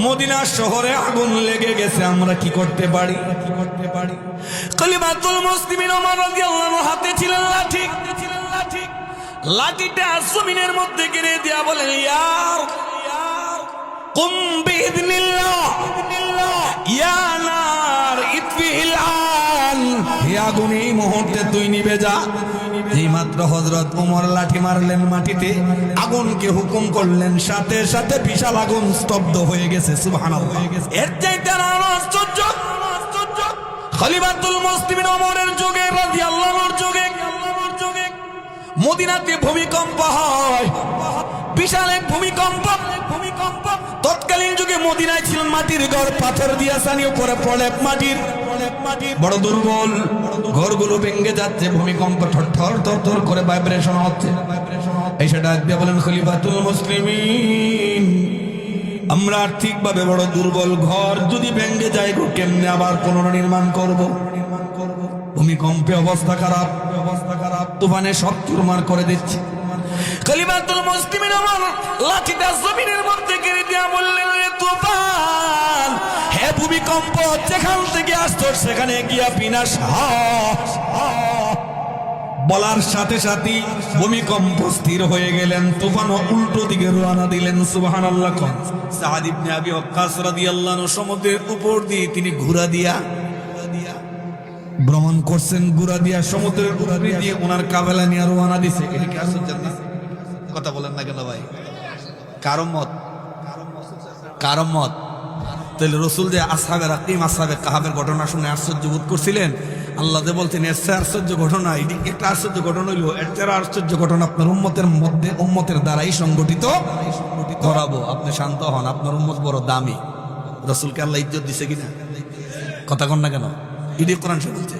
Medina শহরে আগুন লেগে গেছে, আমরা কি করতে পারি? খলিফাতুল মুসলিমিন ওমর রাদিয়াল্লাহু আনহু হাতে ছিলেন লাঠি, লাঠিটা জমিনের মধ্যে গেড়ে দিয়া বলেন, ইয়ার কুম বিইذنিল্লাহ ইয়া নার ইতফিল আন, হে আগুন এই মুহূর্তে তুই নিভে যা। এই মাত্র হযরত ওমর লাঠি মারলেন মাটিতে, আগুনকে হুকুম করলেন, সাথে সাথে বিশাল আগুন স্তব্ধ হয়ে গেছে। সুবহানাল্লাহ। এর চাইতে আর আশ্চর্য খলিফাতুল মুসলিমিন ওমরের যুগে রাদিয়াল্লাহু আনহুর যুগে মদিনাতে ভূমিকম্প হয়, বিশাল এক ভূমিকম্প। তৎকালীন যুগে মদিনায় ছিল মাটির ঘর, পাথর দিয়া ছানিয়ে উপরে পড়ে মাটির, বড় দুর্বল ঘরগুলো ভেঙে যাচ্ছে, ভূমিকম্প থর করে ভাইব্রেশন হচ্ছে। এই সেটা দিয়ে বলেন, খলিফাতুল মুসলিমিন আমরা আর্থিকভাবে বড় দুর্বল, ঘর যদি ভেঙে যায় কেমনে আবার পুনর্নির্মাণ করব? ভূমিকম্পে অবস্থা খারাপ, তুফানে সব চুরমার করে দিচ্ছে। খলিফাতুল মুসলিমিন আমার লাঠিটা জমিনের মধ্যে গেড়ে দিয়া বললেন, রে তুফান, হে ভূমিকম্প, যেখান থেকে আসতো সেখানে গিয়া বিনাশ হ। বলার সাথে সাথে ভূমিকম্প স্থির হয়ে গেলেন, তুফান উল্টো দিকে রওনা দিলেন। সুবহানাল্লাহ। সাদ ইবনে আবি ওয়াক্কাস রাদিয়াল্লাহু আনহু সমুদ্রের উপর দিয়ে তিনি ঘোড়া দিয়া ভ্রমণ করছেন, ঘোড়া দিয়া সমুদ্রের উপরে দিয়ে ওনার কাফেলা নিয়ে রওনা দিছে। এটা কি আশ্চর্য না? কথা বলেন না কেন ভাই? কারমত। তাহলে রসুল যে আসহাবে রাকিম, আসহাবে কাহাবের ঘটনা শুনে আশ্চর্য বোধ করছিলেন, আল্লাহ যে বলছেন এর চেয়ে আশ্চর্য ঘটনা, এটি একটা আশ্চর্য ঘটনা হইল, এর চেয়ে আশ্চর্য ঘটনা আপনার উম্মতের মধ্যে, উম্মতের দ্বারাই সংগঠিত করাবো। আপনি শান্ত হন, আপনার উম্মত বড় দামি। রসুলকে আল্লাহ ইজ্জত দিছে কিনা? কথা কন না কেন? এটি কোরআন শরীফ বলছে।